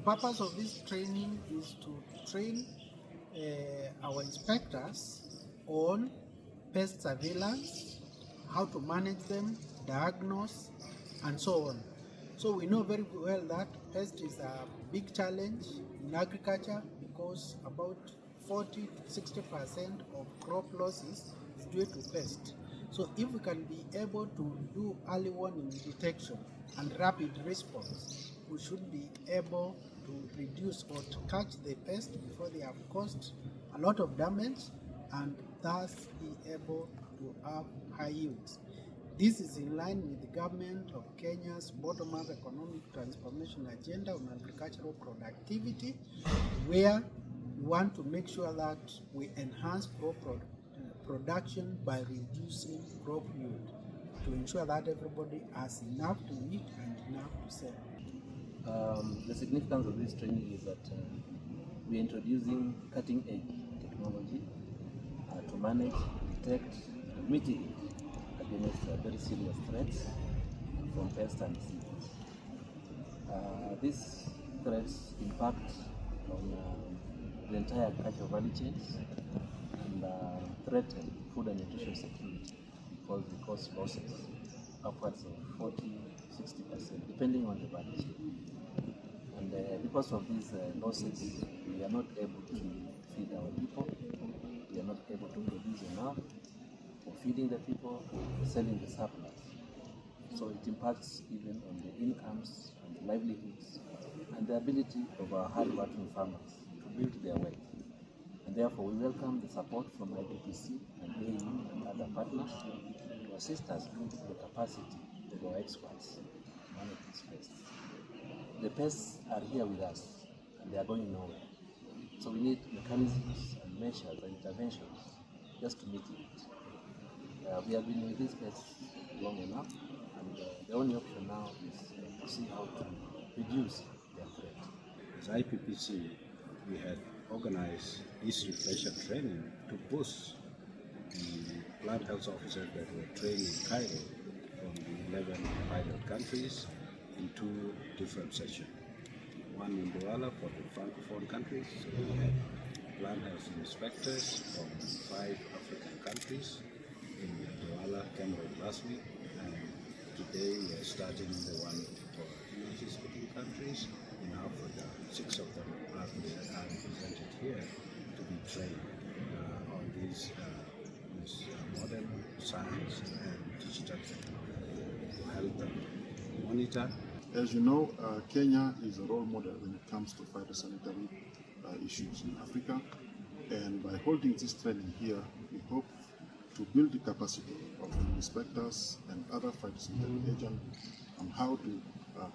purpose of this training is to train our inspectors on pest surveillance, how to manage them, diagnose, and so on. So we know very well that pest is a big challenge in agriculture because about 40 to 60% of crop losses is due to pest. So if we can be able to do early warning detection and rapid response, we should be able to reduce or to catch the pest before they have caused a lot of damage and thus be able to have high yields. This is in line with the government of Kenya's bottom-up economic transformation agenda on agricultural productivity, where we want to make sure that we enhance crop production by reducing crop yield to ensure that everybody has enough to eat and enough to sell. The significance of this training is that we're introducing cutting-edge technology to manage, detect, and mitigate against very serious threats from pests and diseases. These threats impact on the entire agricultural value chains and threaten food and nutrition security because they cause losses upwards of 40–60% depending on the value chain. And because of these losses, we are not able to feed our people, we are not able to produce enough for feeding the people, selling the surplus. So it impacts even on the incomes and the livelihoods and the ability of our hard-working farmers to build their wealth. And therefore we welcome the support from IPPC and AU and other partners to assist us build the capacity of our experts to manage these pests. The pests are here with us and they are going nowhere. So we need mechanisms and measures and interventions just to mitigate. We have been with these pests long enough, and the only option now is to see how to reduce their threat. As IPPC, we had organized this refresher training to boost the plant health officers that were trained in Cairo from the 11 pilot countries in 2 different sessions. One in Douala for the Francophone countries, so we had plant health inspectors from 5 African countries in Douala, Cameroon last week, and today we are starting the one for English-speaking countries in Africa. 6 of them are represented here to be trained on this modern science and digital technology to help them monitor. As you know, Kenya is a role model when it comes to phytosanitary issues in Africa, and by holding this training here, we hope to build the capacity of the inspectors and other phytosanitary agents on how to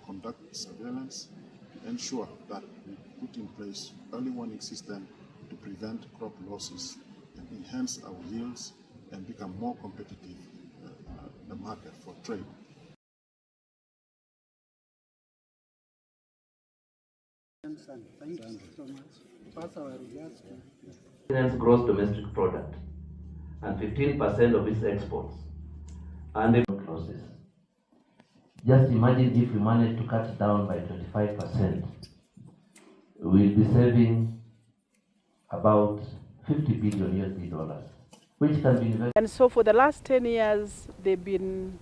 conduct surveillance, ensure that we put in place early warning system to prevent crop losses and enhance our yields and become more competitive in the market for trade. Thank you so much. Pass our regards to Kenyans' gross domestic product and 15% of its exports and the losses. Just imagine if we manage to cut it down by 25%, we'll be saving about $50 billion, which can be invested. And so for the last 10 years, they've been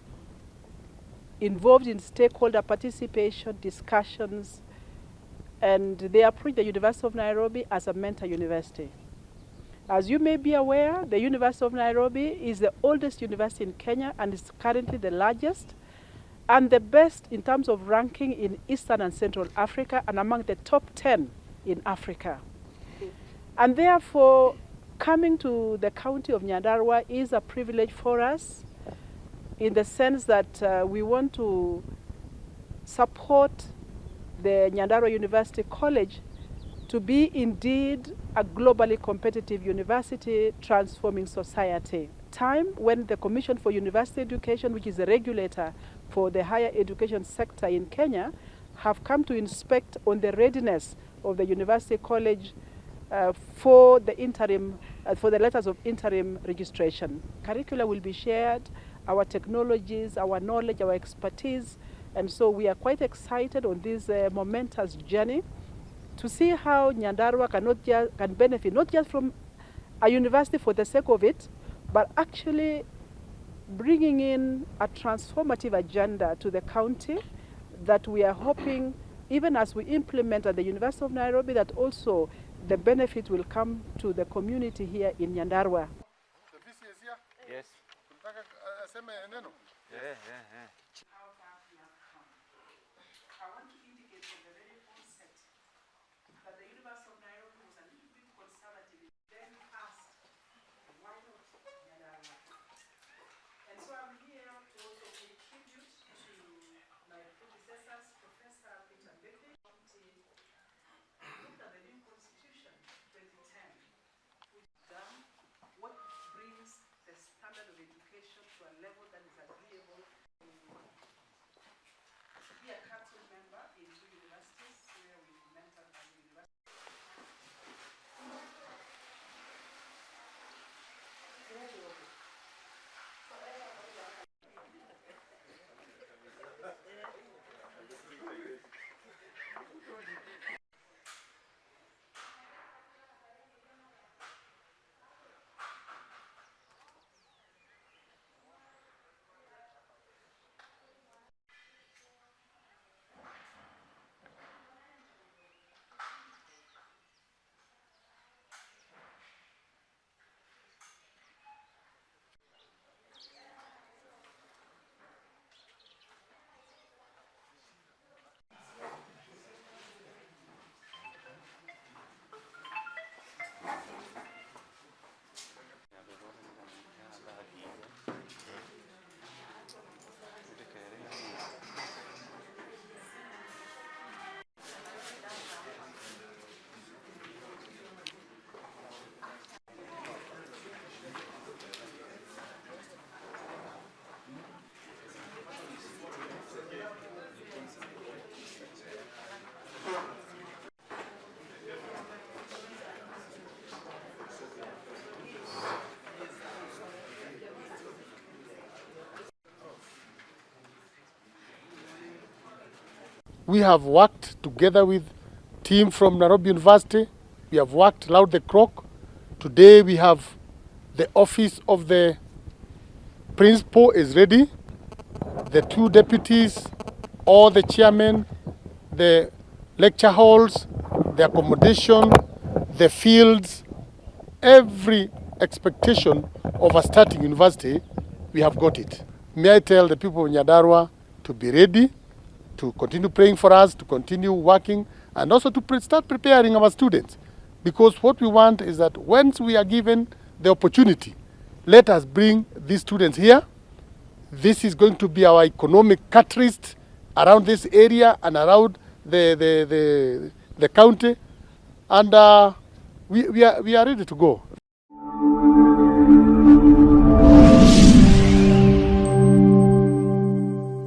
involved in stakeholder participation, discussions, and they approached the University of Nairobi as a mentor university. As you may be aware, the University of Nairobi is the oldest university in Kenya and is currently the largest and the best in terms of ranking in Eastern and Central Africa and among the top 10 in Africa. And therefore, coming to the county of Nyandarua is a privilege for us in the sense that we want to support the Nyandarua University College to be indeed a globally competitive university transforming society. Time when the Commission for University Education, which is the regulator for the higher education sector in Kenya, have come to inspect on the readiness of the University College for the interim, for the letters of interim registration. Curricula will be shared, our technologies, our knowledge, our expertise, and so we are quite excited on this momentous journey to see how Nyandarua can benefit not just from a university for the sake of it, but actually bringing in a transformative agenda to the county that we are hoping, even as we implement at the University of Nairobi, that also the benefit will come to the community here in Nyandarua. The VC is here? Yes. I want to indicate from the very onset that the University of Nairobi was a little bit conservative, then asked, why not Nyandarua? And so I'm here to also pay tribute to my predecessors, Professor Peter Mbeki, looked at the new constitution 2010, which done what brings the standard of education to a level that is agreeable. Be a council member in two universities where we mentored as a university. We have worked together with team from Nairobi University. We have worked loud the clock. Today we have the office of the principal is ready. The two deputies, all the chairmen, the lecture halls, the accommodation, the fields, every expectation of a starting university, we have got it. May I tell the people of Nyandarua to be ready, to continue praying for us, to continue working, and also to start preparing our students. Because what we want is that once we are given the opportunity, let us bring these students here. This is going to be our economic catalyst around this area and around the county. And we are ready to go.